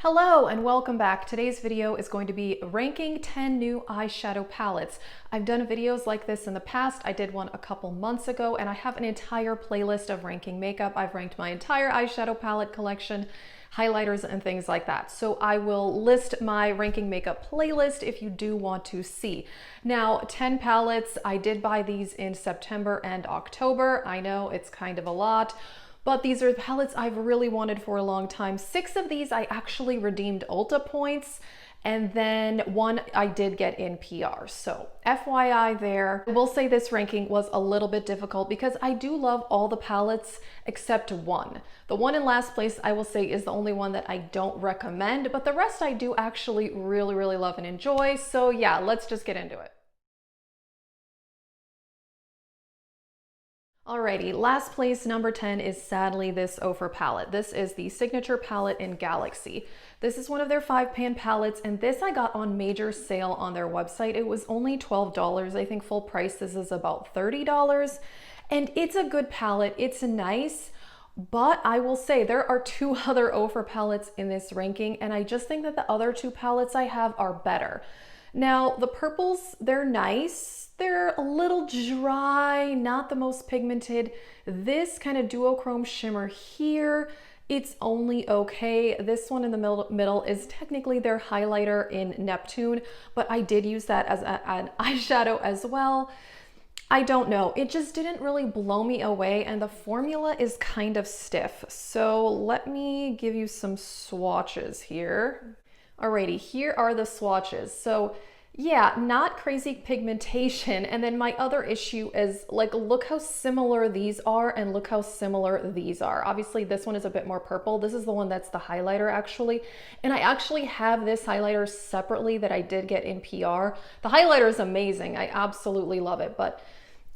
Hello and welcome back. Today's video is going to be ranking 10 new eyeshadow palettes. I've done videos like this in the past. I did one a couple months ago and I have an entire playlist of ranking makeup. I've ranked my entire eyeshadow palette collection, highlighters and things like that. So I will list my ranking makeup playlist if you do want to see. Now, 10 palettes. I did buy these in September and October. I know it's kind of a lot, but these are palettes I've really wanted for a long time. 6 of these I actually redeemed Ulta points, and then 1 I did get in PR. So FYI there. I will say this ranking was a little bit difficult because I do love all the palettes except 1. The one in last place I will say is the only one that I don't recommend, but the rest I do actually really love and enjoy. So yeah, let's just get into it. Alrighty, last place, number 10, is sadly this Ofra palette. This is the signature palette in Galaxy. This is one of their 5-pan palettes, and this I got on major sale on their website. It was only $12. I think full price this is about $30. And it's a good palette. It's nice, but I will say there are 2 other Ofra palettes in this ranking, and I just think that the other 2 palettes I have are better. Now, the purples, they're nice. They're a little dry, not the most pigmented. This kind of duochrome shimmer here, it's only okay. This one in the middle is technically their highlighter in Neptune, but I did use that as an eyeshadow as well. I don't know, it just didn't really blow me away, and the formula is kind of stiff. So let me give you some swatches here. Alrighty, here are the swatches. So yeah, not crazy pigmentation. And then my other issue is, like, look how similar these are and look how similar these are. Obviously this one is a bit more purple. This is the one that's the highlighter actually. And I actually have this highlighter separately that I did get in PR. The highlighter is amazing. I absolutely love it. But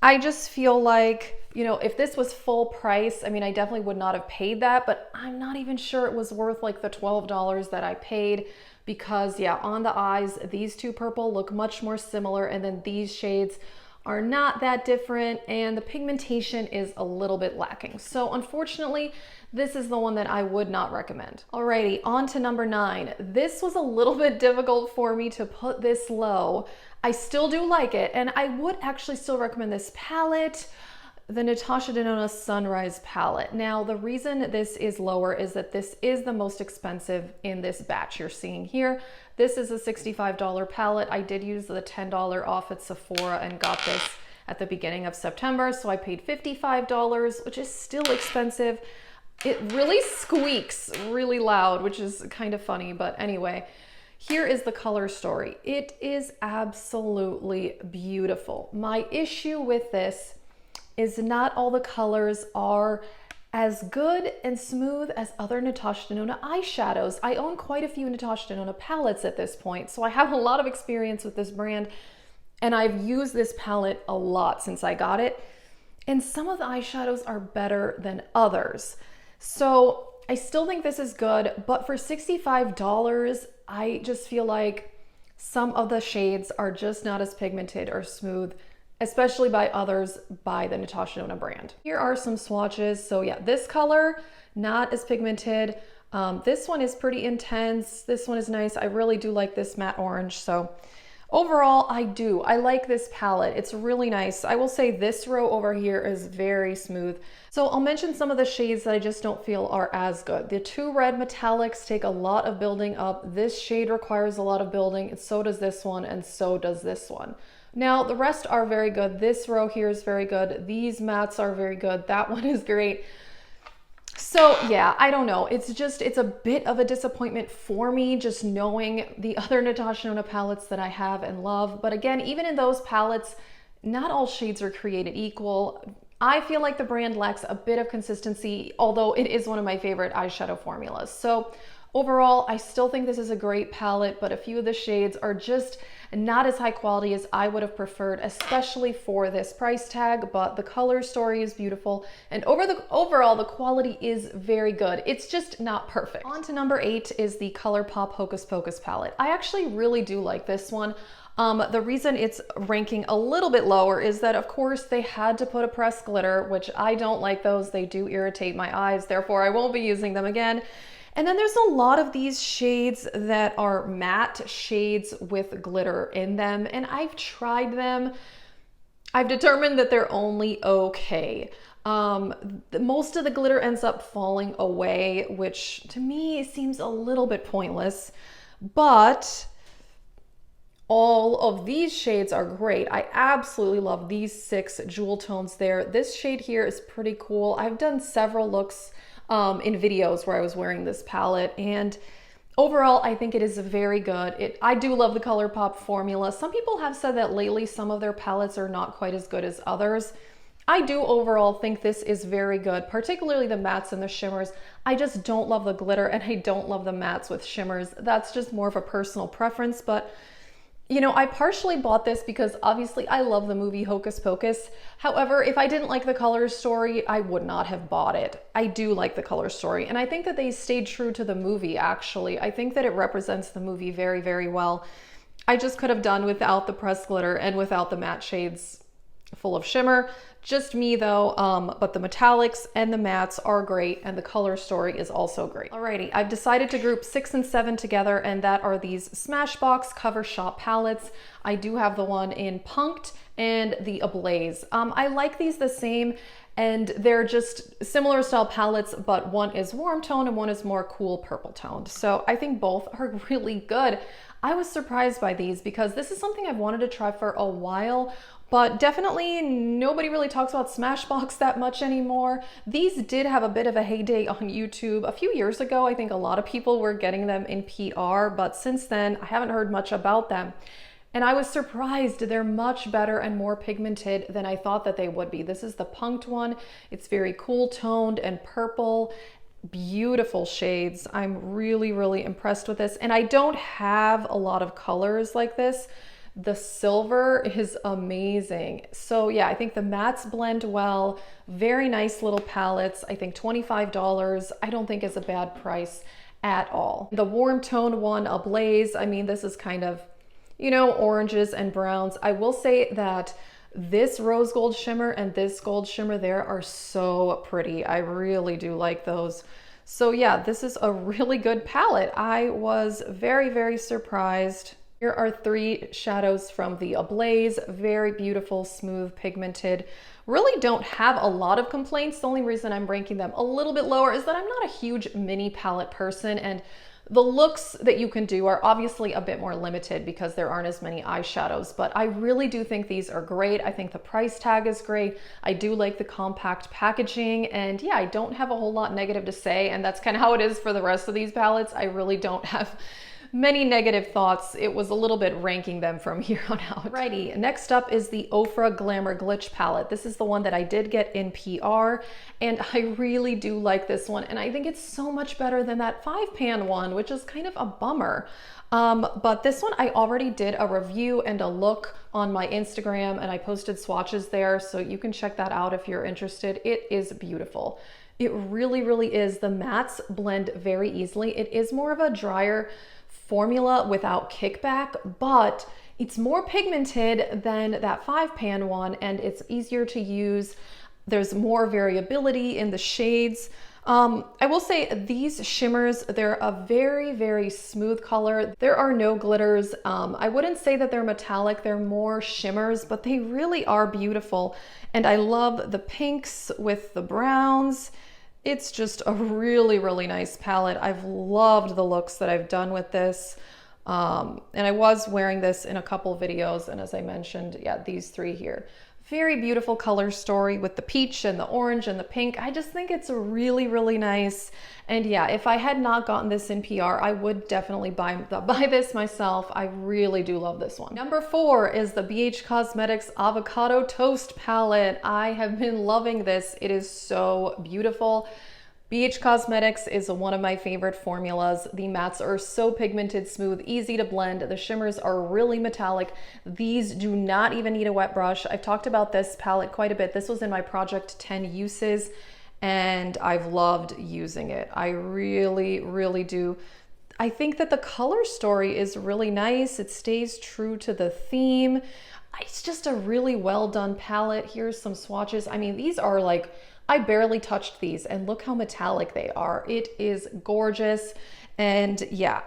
I just feel like, you know, if this was full price, I mean, I definitely would not have paid that, but I'm not even sure it was worth like the $12 that I paid. Because yeah, on the eyes, these 2 purple look much more similar, and then these shades are not that different, and the pigmentation is a little bit lacking. So unfortunately, this is the one that I would not recommend. Alrighty, on to number 9. This was a little bit difficult for me to put this low. I still do like it, and I would actually still recommend this palette, the Natasha Denona Sunrise palette. Now, the reason this is lower is that this is the most expensive in this batch you're seeing here. This is a $65 palette. I did use the $10 off at Sephora and got this at the beginning of September, so I paid $55, which is still expensive. It really squeaks really loud, which is kind of funny, but anyway. Here is the color story. It is absolutely beautiful. My issue with this is not all the colors are as good and smooth as other Natasha Denona eyeshadows. I own quite a few Natasha Denona palettes at this point, so I have a lot of experience with this brand, and I've used this palette a lot since I got it, and some of the eyeshadows are better than others. So I still think this is good, but for $65, I just feel like some of the shades are just not as pigmented or smooth, especially by others by the Natasha Denona brand. Here are some swatches. So yeah, this color, not as pigmented. This one is pretty intense. This one is nice. I really do like this matte orange. So overall, I like this palette. It's really nice. I will say this row over here is very smooth. So I'll mention some of the shades that I just don't feel are as good. The 2 red metallics take a lot of building up. This shade requires a lot of building, and so does this one, and so does this one. Now, the rest are very good. This row here is very good. These mattes are very good. That one is great. So yeah, I don't know. It's a bit of a disappointment for me just knowing the other Natasha Denona palettes that I have and love. But again, even in those palettes, not all shades are created equal. I feel like the brand lacks a bit of consistency, although it is one of my favorite eyeshadow formulas. So overall, I still think this is a great palette, but a few of the shades are just not as high quality as I would have preferred, especially for this price tag, but the color story is beautiful, and overall, the quality is very good. It's just not perfect. On to number 8 is the Colourpop Hocus Pocus palette. I actually really do like this one. The reason it's ranking a little bit lower is that, of course, they had to put a pressed glitter, which I don't like those. They do irritate my eyes, therefore I won't be using them again. And then there's a lot of these shades that are matte shades with glitter in them, and I've tried them. I've determined that they're only okay. Most of the glitter ends up falling away, which to me seems a little bit pointless, but all of these shades are great. I absolutely love these 6 jewel tones there. This shade here is pretty cool. I've done several looks in videos where I was wearing this palette, and overall I think it is very good. I do love the Colourpop formula. Some people have said that lately some of their palettes are not quite as good as others. I do overall think this is very good, particularly the mattes and the shimmers. I just don't love the glitter, and I don't love the mattes with shimmers. That's just more of a personal preference, but you know, I partially bought this because obviously I love the movie Hocus Pocus. However, if I didn't like the color story, I would not have bought it. I do like the color story, and I think that they stayed true to the movie, actually. I think that it represents the movie very, very well. I just could have done without the pressed glitter and without the matte shades full of shimmer. Just me though, but the metallics and the mattes are great, and the color story is also great. Alrighty, I've decided to group 6 and 7 together, and that are these Smashbox Cover Shop palettes. I do have the one in Punked and the Ablaze. I like these the same, and they're just similar style palettes, but one is warm tone and one is more cool purple toned. So I think both are really good. I was surprised by these because this is something I've wanted to try for a while, but definitely nobody really talks about Smashbox that much anymore. These did have a bit of a heyday on YouTube. A few years ago, I think a lot of people were getting them in PR, but since then, I haven't heard much about them. And I was surprised. They're much better and more pigmented than I thought that they would be. This is the Punked one. It's very cool toned and purple. Beautiful shades. I'm really, really impressed with this. And I don't have a lot of colors like this. The silver is amazing. So yeah, I think the mattes blend well. Very nice little palettes. I think $25, I don't think is a bad price at all. The warm tone one, Ablaze, I mean, this is kind of, you know, oranges and browns. I will say that this rose gold shimmer and this gold shimmer there are so pretty. I really do like those. So yeah, this is a really good palette. I was very, very surprised. Here are 3 shadows from the Ablaze. Very beautiful, smooth, pigmented. Really don't have a lot of complaints. The only reason I'm ranking them a little bit lower is that I'm not a huge mini palette person, and the looks that you can do are obviously a bit more limited because there aren't as many eyeshadows, but I really do think these are great. I think the price tag is great. I do like the compact packaging, and yeah, I don't have a whole lot negative to say, and that's kind of how it is for the rest of these palettes. I really don't have many negative thoughts. It was a little bit ranking them from here on out. Righty, next up is the Ofra Glamour Glitch palette. This is the one that I did get in PR, and I really do like this one, and I think it's so much better than that 5-pan one, which is kind of a bummer. But this one I already did a review and a look on my Instagram, and I posted swatches there, so you can check that out if you're interested. It is beautiful. It really, really is. The mattes blend very easily. It is more of a drier formula without kickback, but it's more pigmented than that 5-pan one, and it's easier to use. There's more variability in the shades. I will say these shimmers, they're a very, very smooth color. There are no glitters. I wouldn't say that they're metallic, they're more shimmers, but they really are beautiful. And I love the pinks with the browns. It's just a really, really nice palette. I've loved the looks that I've done with this. And I was wearing this in a couple videos, and as I mentioned, yeah, these 3 here. Very beautiful color story with the peach and the orange and the pink. I just think it's really, really nice. And yeah, if I had not gotten this in PR, I would definitely buy this myself. I really do love this one. Number 4 is the BH Cosmetics Avocado Toast palette. I have been loving this. It is so beautiful. BH Cosmetics is one of my favorite formulas. The mattes are so pigmented, smooth, easy to blend. The shimmers are really metallic. These do not even need a wet brush. I've talked about this palette quite a bit. This was in my Project 10 uses, and I've loved using it. I really, really do. I think that the color story is really nice. It stays true to the theme. It's just a really well done palette. Here's some swatches. I mean, these are like I barely touched these and look how metallic they are. It is gorgeous. And yeah,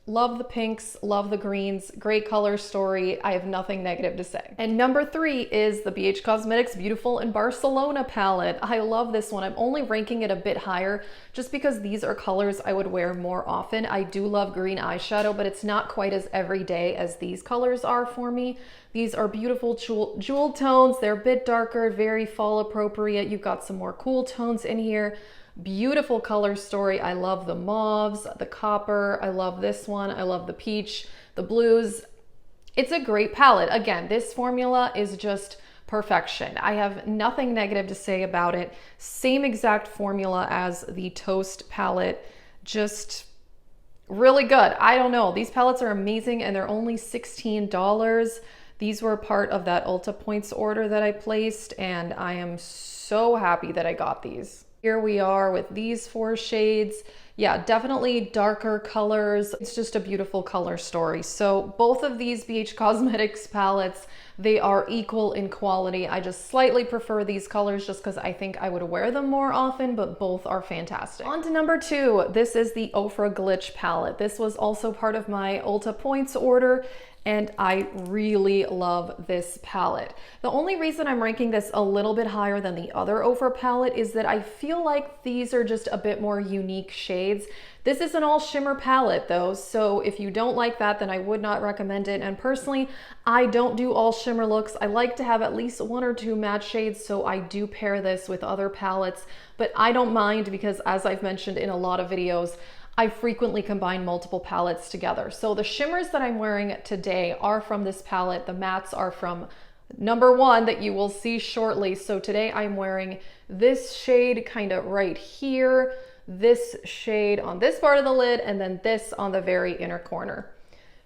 love the pinks, love the greens, great color story. I have nothing negative to say. And number 3 is the BH Cosmetics Beautiful in Barcelona palette. I love this one. I'm only ranking it a bit higher just because these are colors I would wear more often. I do love green eyeshadow, but it's not quite as everyday as these colors are for me. These are beautiful jewel tones. They're a bit darker, very fall appropriate. You've got some more cool tones in here. Beautiful color story. I love the mauves, the copper. I love this one. I love the peach, the blues. It's a great palette. Again, this formula is just perfection. I have nothing negative to say about it. Same exact formula as the Toast palette. Just really good. I don't know. These palettes are amazing and they're only $16. These were part of that Ulta Points order that I placed, and I am so happy that I got these. Here we are with these 4 shades. Yeah, definitely darker colors. It's just a beautiful color story. So both of these BH Cosmetics palettes, they are equal in quality. I just slightly prefer these colors just because I think I would wear them more often, but both are fantastic. On to number 2. This is the Ofra Glitch palette. This was also part of my Ulta Points order, and I really love this palette. The only reason I'm ranking this a little bit higher than the other Ofra palette is that I feel like these are just a bit more unique shades. This is an all shimmer palette though, so if you don't like that, then I would not recommend it. And personally, I don't do all shimmer looks. I like to have at least 1 or 2 matte shades, so I do pair this with other palettes, but I don't mind because, as I've mentioned in a lot of videos, I frequently combine multiple palettes together. So the shimmers that I'm wearing today are from this palette. The mattes are from number 1 that you will see shortly. So today I'm wearing this shade kind of right here, this shade on this part of the lid, and then this on the very inner corner.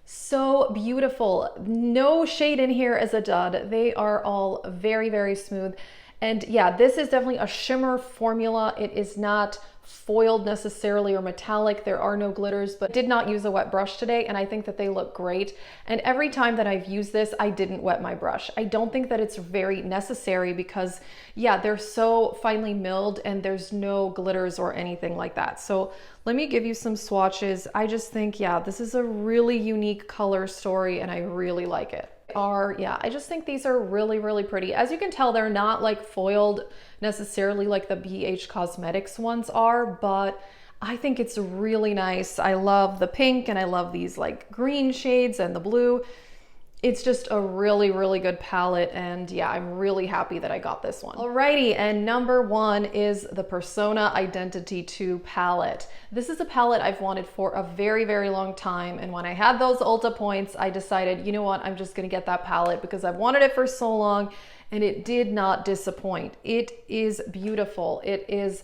So beautiful. No shade in here is a dud. They are all very, very smooth. And yeah, this is definitely a shimmer formula. It is not foiled necessarily or metallic. There are no glitters, but did not use a wet brush today, and I think that they look great. And every time that I've used this, I didn't wet my brush. I don't think that it's very necessary because yeah, they're so finely milled and there's no glitters or anything like that. So let me give you some swatches. I just think, yeah, this is a really unique color story and I really like it. Yeah, I just think these are really, really pretty. As you can tell, they're not like foiled necessarily like the BH Cosmetics ones are, but I think it's really nice. I love the pink and I love these like green shades and the blue. It's just a really, really good palette, and yeah, I'm really happy that I got this one. Alrighty, and number 1 is the Persona Identity 2 palette. This is a palette I've wanted for a very, very long time, and when I had those Ulta points, I decided, you know what, I'm just gonna get that palette because I've wanted it for so long, and it did not disappoint. It is beautiful. It is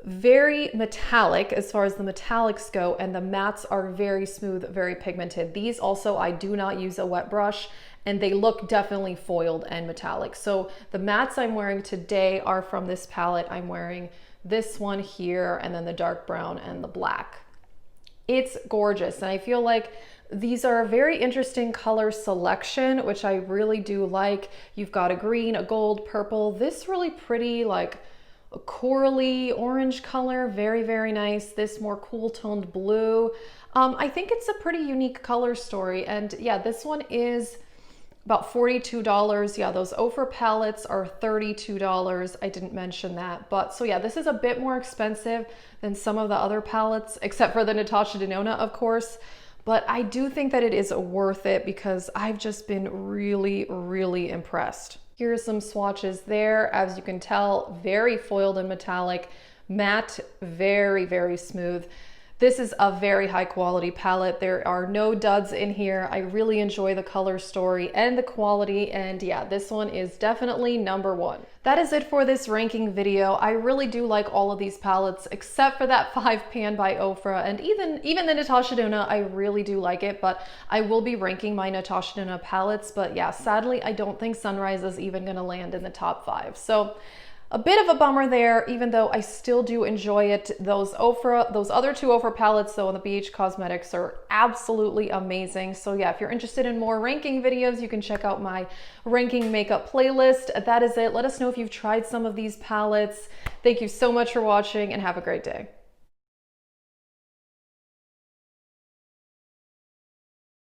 very metallic as far as the metallics go, and the mattes are very smooth, very pigmented. These also, I do not use a wet brush, and they look definitely foiled and metallic. So the mattes I'm wearing today are from this palette. I'm wearing this one here, and then the dark brown and the black. It's gorgeous, and I feel like these are a very interesting color selection, which I really do like. You've got a green, a gold, purple, this really pretty like a corally orange color, very, very nice. This more cool toned blue. I think it's a pretty unique color story. And yeah, this one is about $42. Yeah, those Ofra palettes are $32. I didn't mention that. But so yeah, this is a bit more expensive than some of the other palettes, except for the Natasha Denona, of course. But I do think that it is worth it because I've just been really, really impressed. Here are some swatches there. As you can tell, very foiled and metallic, matte, very, very smooth. This is a very high quality palette. There are no duds in here. I really enjoy the color story and the quality, and yeah, this one is definitely number 1. That is it for this ranking video. I really do like all of these palettes except for that 5 pan by Ofra, and even the Natasha Denona, I really do like it, but I will be ranking my Natasha Denona palettes. But yeah, sadly, I don't think Sunrise is even gonna land in the top 5. So a bit of a bummer there, even though I still do enjoy it. Those other two Ofra palettes though on the BH Cosmetics are absolutely amazing. So yeah, if you're interested in more ranking videos, you can check out my ranking makeup playlist. That is it. Let us know if you've tried some of these palettes. Thank you so much for watching and have a great day.